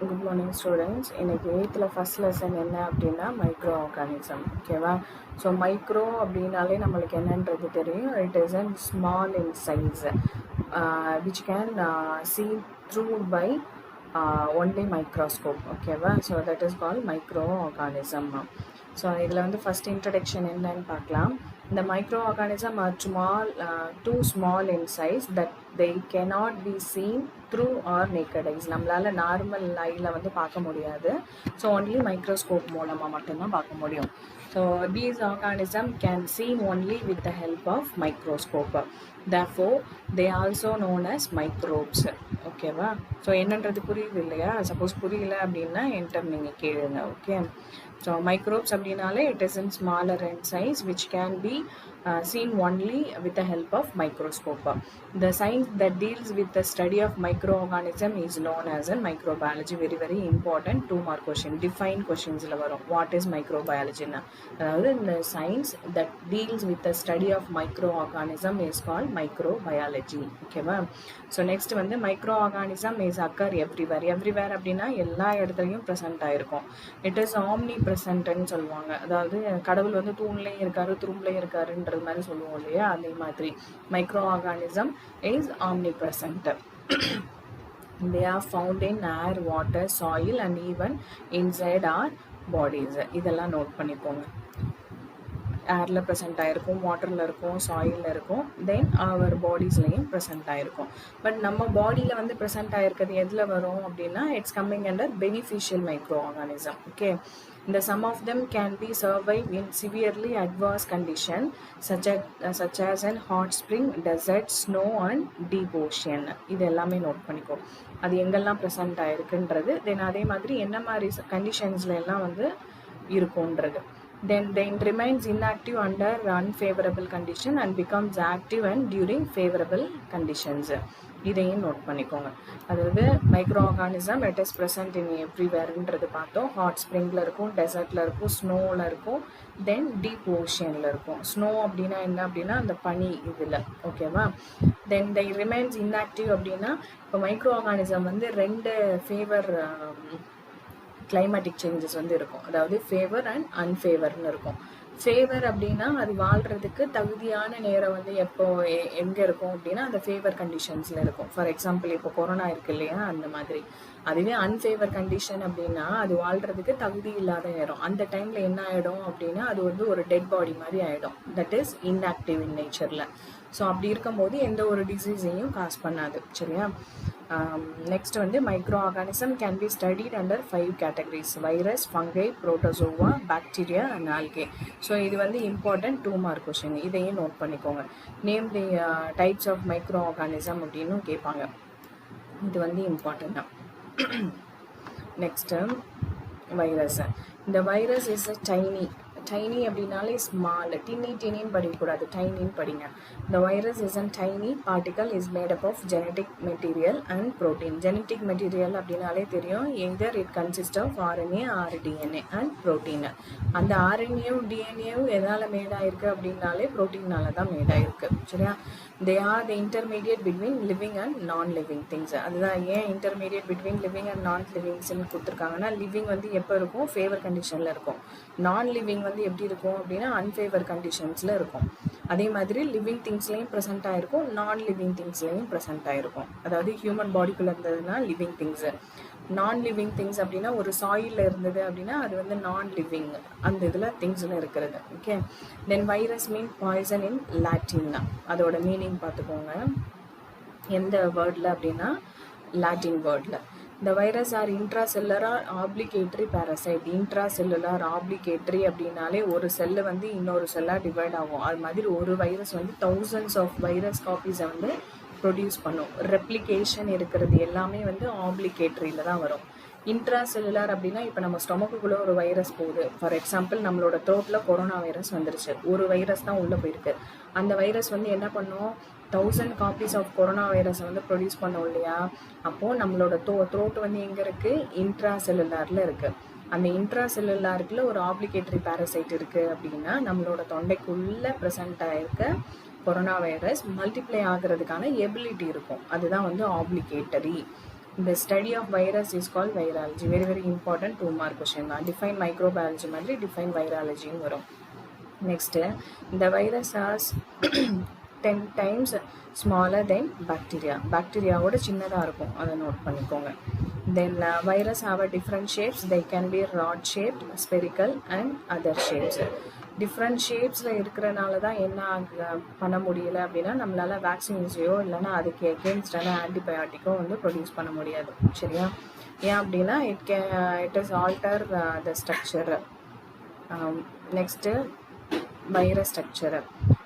Good morning students. இன்றைக்கி 8th first lesson என்ன அப்படின்னா மைக்ரோ ஆர்கானிசம். ஓகேவா? ஸோ மைக்ரோ அப்படின்னாலே நம்மளுக்கு என்னன்றது தெரியும். It is and small in size which can see through by only microscope. ஓகேவா? So that is call micro organism. So இதில் வந்து ஃபஸ்ட் இன்ட்ரடக்ஷன் என்னன்னு பார்க்கலாம். The microorganisms are too small in size that they cannot be seen through our naked eyes. நம்மளால normal ஐயில் வந்து பார்க்க முடியாது. So only microscope மூலமாக மட்டும்தான் பார்க்க முடியும். So these organisms can see only with the help of microscope. Therefore, they also known as microbes. ஓகேவா? So என்னன்றது புரியுது இல்லையா? சப்போஸ் புரியல அப்படின்னா என்டர் நீங்கள் கேளுங்க. ஓகே. ஸோ மைக்ரோப்ஸ் அப்படின்னாலே it is in smaller in size which can be seen only with the help of microscope. The science that deals with the study of microorganism is known as in microbiology. Very very important 2 mark question. Define questionsல வரும். What is microbiology? அதாவது இந்த science that deals with the study of microorganism is called microbiology. ஓகேவா? So next வந்து microorganism is occur everywhere. everywhere அப்படின்னா எல்லா இடத்துலையும் present ஆகிருக்கும். It is omni ப்ரெசென்ட்னு சொல்லுவாங்க. அதாவது கடவுள் வந்து தூண்லேயும் இருக்காரு துரும்புலையும் இருக்காருன்றது மாதிரி சொல்லுவோம் இல்லையா? அதே மாதிரி micro organism is omni present. They are found in air, water, soil and even inside our bodies. இதெல்லாம் நோட் பண்ணிக்கோங்க. ஏரில் ப்ரெசென்ட் ஆகிருக்கும், வாட்டரில் இருக்கும், சாயிலில் இருக்கும், தென் அவர் பாடிஸ்லையும் ப்ரெசென்ட் ஆகிருக்கும். பட் நம்ம பாடியில் வந்து ப்ரெசென்ட் ஆகிருக்கிறது எதில் வரும் அப்படின்னா it's coming under beneficial micro organism. Okay. இந்த some of them can be survive in severely adverse condition such as an hot spring, desert, snow and deep ocean. இது எல்லாமே நோட் பண்ணிக்கோ. அது எங்கெல்லாம் ப்ரெசென்ட் ஆகிருக்குன்றது, தென் அதே மாதிரி என்ன மாதிரி கண்டிஷன்ஸில் எல்லாம் வந்து இருக்குன்றது. Then remains inactive under unfavorable condition and becomes active and during favorable conditions. இதையும் நோட் பண்ணிக்கோங்க. அதாவது micro organism it is present in எவ்ரிவேர்ன்றது பார்த்தோம். ஹாட் ஸ்ப்ரிங்கில் இருக்கும், டெசர்ட்டில் இருக்கும், ஸ்னோவில் இருக்கும், தென் டீப் ஓஷனில் இருக்கும். ஸ்னோ அப்படின்னா என்ன அப்படின்னா அந்த பனி இதில். ஓகேவா? தென் they remains inactive அப்படின்னா இப்போ மைக்ரோ ஆர்கானிசம் வந்து 2 ஃபேவர் கிளைமேட்டிக் சேஞ்சஸ் வந்து இருக்கும். அதாவது ஃபேவர் அண்ட் அன்ஃபேவர்னு இருக்கும். ஃபேவர் அப்படின்னா அது வாழ்கிறதுக்கு தகுதியான நேரம் வந்து எப்போ எங்கே இருக்கும் அப்படின்னா அந்த ஃபேவர் கண்டிஷன்ஸில் இருக்கும். ஃபார் எக்ஸாம்பிள் இப்போ கொரோனா இருக்கு இல்லையா? அந்த மாதிரி. அதுவே அன்ஃபேவர் கண்டிஷன் அப்படின்னா அது வாழ்கிறதுக்கு தகுதி இல்லாத நேரம். அந்த டைமில் என்ன ஆகிடும் அப்படின்னா அது வந்து ஒரு டெட் பாடி மாதிரி ஆகிடும். தட் இஸ் இன்ஆக்டிவ் இன் நேச்சரில். ஸோ அப்படி இருக்கும்போது எந்த ஒரு டிசீஸையும் காஸ் பண்ணாது. சரியா? நெக்ஸ்ட் வந்து micro organism can be studied under 5 categories: virus, fungi, protozoa, bacteria and algae. So இது வந்து இம்பார்ட்டன்ட் 2 மார்க் கொஸ்டின். இதையும் நோட் பண்ணிக்கோங்க. Name the types of micro organism அப்படின்னு கேட்பாங்க. இது வந்து இம்பார்ட்டன்ட் தான். Next virus. இந்த வைரஸ் இஸ் அ டைனி அப்படின்னாலே ஸ்மால். டினின்னு படிக்கக்கூடாது, டைனின்னு படிங்க. The virus is a tiny particle is made up of genetic material and protein. Genetic material அப்படின்னாலே தெரியும். Either it consists of RNA or DNA and protein. அந்த RNAவும் DNAவும் எதால் மேட் ஆயிருக்கு அப்படின்னாலே ப்ரோட்டீனால தான் மேட் ஆயிருக்கு. சரியா? They are the intermediate between living and non-living things. அதுதான் ஏன் intermediate between living and non-living கொடுத்துருக்காங்கன்னா லிவிங் வந்து எப்போ இருக்கும்? ஃபேவர் கண்டிஷனில் இருக்கும். நான் லிவிங் வந்து எப்படி இருக்கும் அப்படின்னா அன்ஃபேவர் கண்டிஷன்ஸில் இருக்கும். அதே மாதிரி லிவிங் திங்ஸ்லையும் ப்ரெசென்ட் ஆகிருக்கும், நான் லிவிங் திங்ஸ்லையும் ப்ரெசென்ட் ஆகிருக்கும். அதாவது ஹியூமன் பாடிக்குள்ளே இருந்ததுன்னா லிவிங் திங்ஸு. நான் லிவிங் திங்ஸ் அப்படின்னா ஒரு சாயிலில் இருந்தது அப்படின்னா அது வந்து நான் லிவிங் அந்த இதில் திங்ஸில் இருக்கிறது. ஓகே. தென் வைரஸ் மீன் பாய்சன் இன் லாட்டின்னா. அதோட மீனிங் பார்த்துக்கோங்க. எந்த வேர்டில் அப்படின்னா லாட்டின் வேர்டில். The virus are intracellular obligatory parasite. Intracellular obligatory அப்படின்னாலே ஒரு செல்லு வந்து இன்னொரு செல்லாக டிவைட் ஆகும். அது மாதிரி ஒரு வைரஸ் வந்து thousands of வைரஸ் காப்பீஸை வந்து ப்ரொடியூஸ் பண்ணும். ரெப்ளிகேஷன் இருக்கிறது எல்லாமே வந்து ஆப்ளிகேட்டரியில் தான் வரும். இன்ட்ராசெல்லுலார் அப்படின்னா இப்போ நம்ம ஸ்டொமக்குள்ளே ஒரு வைரஸ் போகுது. ஃபார் எக்ஸாம்பிள் நம்மளோட த்ரோட்டில் கொரோனா வைரஸ் வந்துருச்சு. ஒரு வைரஸ் தான் உள்ளே போயிருக்கு. அந்த வைரஸ் வந்து என்ன பண்ணும்? 1000 காப்பீஸ் ஆஃப் கொரோனா வைரஸை வந்து ப்ரொடியூஸ் பண்ணோம் இல்லையா? அப்போது நம்மளோட த்ரோட் வந்து எங்கே இருக்குது? இன்ட்ராசெல்லுலாரில் இருக்குது. அந்த இன்ட்ராசெல்லுலாருக்குள்ள ஒரு ஆப்ளிகேட்டரி பேரசைட் இருக்குது அப்படின்னா நம்மளோட தொண்டைக்குள்ளே ப்ரெசென்ட் ஆகிருக்க கொரோனா வைரஸ் மல்டிப்ளை ஆகிறதுக்கான எபிலிட்டி இருக்கும். அதுதான் வந்து obligatory. The study of virus is called virology. Very very important 2 mark question தான். Define microbiology மாதிரி define virology வரும். Next, the virus is 10 times smaller than bacteria. Bacteria ஓட சின்னதா இருக்கும், அதை நோட் பண்ணிக்கோங்க. Then virus have a different shapes. They can be rod shaped, spherical and other shapes. Different ஷேப்ஸில் இருக்கிறனால தான் என்ன பண்ண முடியல அப்படின்னா, நம்மளால் வேக்சின்ஸையோ இல்லைன்னா அதுக்கு எகெயின்ஸ்டான ஆன்டிபயோட்டிக்கோ வந்து ப்ரொடியூஸ் பண்ண முடியாது. சரியா? ஏன் அப்படின்னா it is alter the structure. Next virus structure.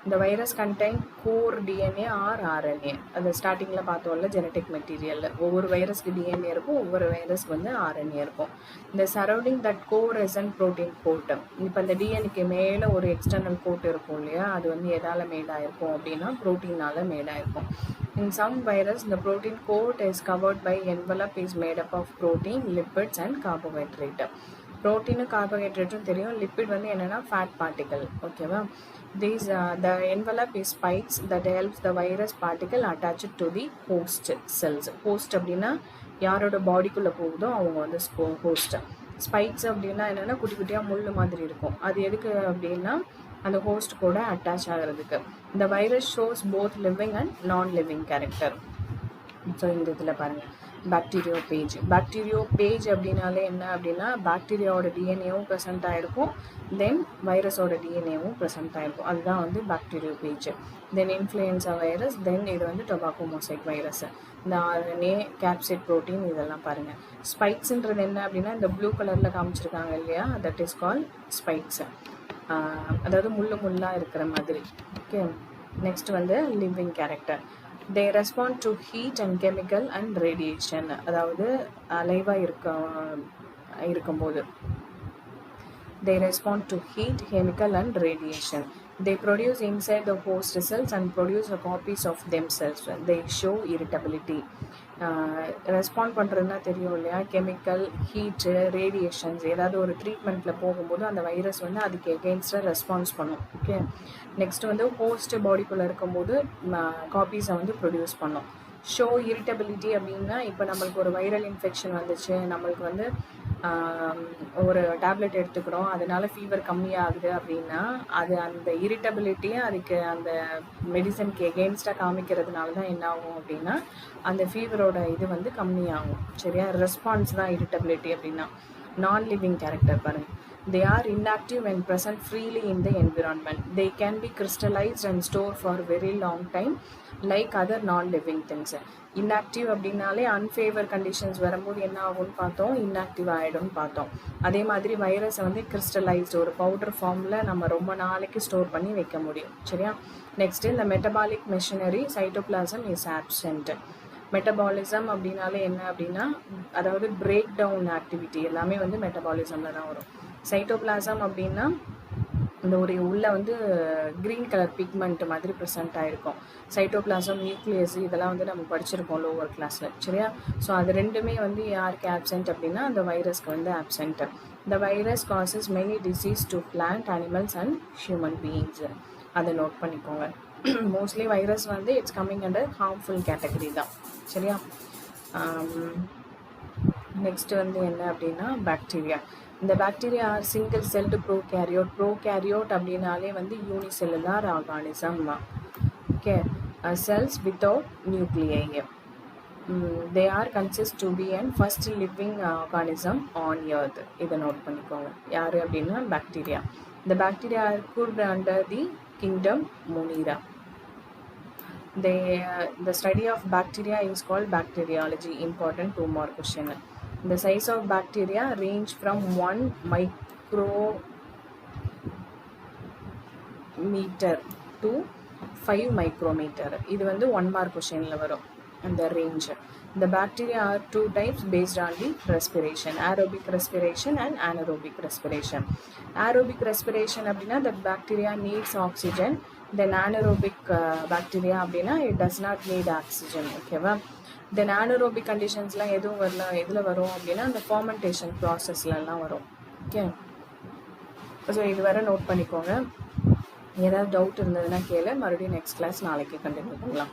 இந்த virus contain core DNA or RNA. அது ஸ்டார்டிங்கில் பார்த்தோம்ல ஜெனட்டிக் மெட்டீரியல். ஒவ்வொரு வைரஸ்க்கு டிஎன்ஏ இருக்கும், ஒவ்வொரு வைரஸ்க்கு வந்து ஆர்என்ஏ இருக்கும். இந்த surrounding that core recent protein code. இப்போ இந்த டிஎன்ஏக்கு மேலே ஒரு எக்ஸ்டர்னல் கோட் இருக்கும் இல்லையா, அது வந்து எதால் மேடாயிருக்கும் அப்படின்னா ப்ரோட்டீனால் மேடாயிருக்கும். In some virus, the protein coat is covered by envelope is made up of protein, lipids and carbohydrate. Protein carbohydrate தெரியும், லிப்பிட் வந்து என்னென்னா ஃபேட் பார்ட்டிகல். ஓகேவா? These the envelope is spikes that helps the virus particle attached to the host cells. Host அப்படின்னா யாரோட பாடிக்குள்ளே போகுதோ அவங்க வந்து host. Spikes அப்படின்னா என்னென்னா குட்டி குட்டியாக முள் மாதிரி இருக்கும். அது எதுக்கு அப்படின்னா அந்த ஹோஸ்ட் கூட அட்டாச் ஆகிறதுக்கு. இந்த virus shows both living and நான் லிவிங் கேரக்டர். ஸோ இந்த இதில் பாருங்கள், பாக்டீரியோ பேஜ் அப்படின்னாலே என்ன அப்படின்னா, பாக்டீரியாவோட டிஎன்ஏவும் ப்ரெசென்ட் ஆகிருக்கும், தென் வைரஸோட டிஎன்ஏவும் ப்ரெசென்ட் ஆகிருக்கும். அதுதான் வந்து பாக்டீரியோ பேஜ். தென் இன்ஃப்ளூயன்ஸா வைரஸ், தென் இது வந்து டொபாக்கோ மொசைக் வைரஸ். இந்த ஆர்என்ஏ, கேப்சிட் ப்ரோட்டீன் இதெல்லாம் பாருங்கள். ஸ்பைக்ஸுன்றது என்ன அப்படின்னா, இந்த ப்ளூ கலரில் காமிச்சிருக்காங்க இல்லையா, தட் இஸ் கால் ஸ்பைக்ஸ். அதாவது முள்ளாக இருக்கிற மாதிரி. ஓகே. நெக்ஸ்ட் வந்து living character. They respond to heat and chemical and radiation. அதாவது அலைவாக இருக்கும்போது they respond to heat, chemical and radiation. They produce inside the host cells and produce a copies of themselves. They show irritability. Respond பண்ணுறதுனா தெரியும் இல்லையா, chemical, heat, radiations, ஏதாவது ஒரு ட்ரீட்மெண்ட்டில் போகும்போது அந்த virus வந்து அதுக்கு எகெயின்ஸ்டாக ரெஸ்பான்ஸ் பண்ணும். ஓகே. நெக்ஸ்ட் வந்து ஹோஸ்ட் பாடிக்குள்ளே இருக்கும்போது காப்பீஸை வந்து ப்ரொடியூஸ் பண்ணும். ஷோ இரிட்டபிலிட்டி அப்படின்னா, இப்போ நம்மளுக்கு ஒரு வைரல் இன்ஃபெக்ஷன் வந்துச்சு, நம்மளுக்கு வந்து ஒரு டேப்லெட் எடுத்துக்கிறோம், அதனால ஃபீவர் கம்மியாகுது அப்படின்னா, அது அந்த இரிட்டபிலிட்டியை அதுக்கு அந்த மெடிசனுக்கு எகெயின்ஸ்டாக காமிக்கிறதுனால தான் என்ன ஆகும் அப்படின்னா, அந்த ஃபீவரோட இது வந்து கம்மியாகும். சரியா? ரெஸ்பான்ஸ் தான் இரிட்டபிலிட்டி அப்படின்னா. நான் லிவிங் கேரக்டர் பாருங்கள். They are inactive when present freely in the environment. They can be crystallized and stored for very long time like other non-living things. Inactive அப்படின்னாலே unfavor conditions வரும்போது என்ன ஆகும்னு பார்த்தோம், inactive ஆகிடும்னு பார்த்தோம். அதே மாதிரி வைரஸை வந்து கிறிஸ்டலைஸ்டு ஒரு பவுடர் ஃபார்மில் நம்ம ரொம்ப நாளைக்கு ஸ்டோர் பண்ணி வைக்க முடியும். சரியா? நெக்ஸ்ட்டு இந்த metabolic machinery cytoplasm is absent. Metabolism அப்படின்னாலே என்ன அப்படின்னா, அதாவது பிரேக் டவுன் ஆக்டிவிட்டி எல்லாமே வந்து மெட்டபாலிசமில் தான் வரும். சைட்டோபிளாசம் அப்படின்னா இந்த ஒரு உள்ளே வந்து க்ரீன் கலர் பிக்மெண்ட் மாதிரி ப்ரெசென்ட் ஆகிருக்கும். சைட்டோபிளாசம், நியூக்ளியஸ் இதெல்லாம் வந்து நம்ம படிச்சிருக்கோம் லோவர் கிளாஸில். சரியா? ஸோ அது ரெண்டுமே வந்து யாருக்கு ஆப்சென்ட் அப்படின்னா அந்த வைரஸ்க்கு வந்து ஆப்சென்ட். இந்த virus causes many disease to plant, animals and human beings. அதை நோட் பண்ணிக்கோங்க. மோஸ்ட்லி வைரஸ் வந்து it's coming under harmful category தான். சரியா? நெக்ஸ்ட் வந்து என்ன அப்படின்னா பாக்டீரியா. இந்த bacteria are single celled prokaryote அப்படின்னாலே வந்து unicellular organism. Okay. Cells without nuclei. They are consist to be and first living organism on earth. இதை நோட் பண்ணிக்கோங்க. யார் அப்படின்னா பாக்டீரியா. இந்த bacteria are good under the kingdom மோனிரா. The study of bacteria is called bacteriology. Important 2 mark question. The size of bacteria range from 1 micrometer to 5 micrometer. இது வந்து 1 mark questionல வரும் அந்த range. The bacteria are 2 types based on the respiration, aerobic respiration and anaerobic respiration. Aerobic respiration அப்படின்னா the bacteria needs oxygen. Then anaerobic bacteria அப்படின்னா it does not need oxygen. ஓகேவா? தென் anaerobic கண்டிஷன்ஸ்லாம் எதுவும் வரல, எதில் வரும் அப்படின்னா அந்த ஃபர்மெண்டேஷன் ப்ராசஸ்லாம் வரும். ஓகே. ஸோ இது வரை நோட் பண்ணிக்கோங்க. ஏதாவது டவுட் இருந்ததுன்னா கேளு. மறுபடியும் நெக்ஸ்ட் கிளாஸ் நாளைக்கு கண்டினியூ பண்ணலாம்.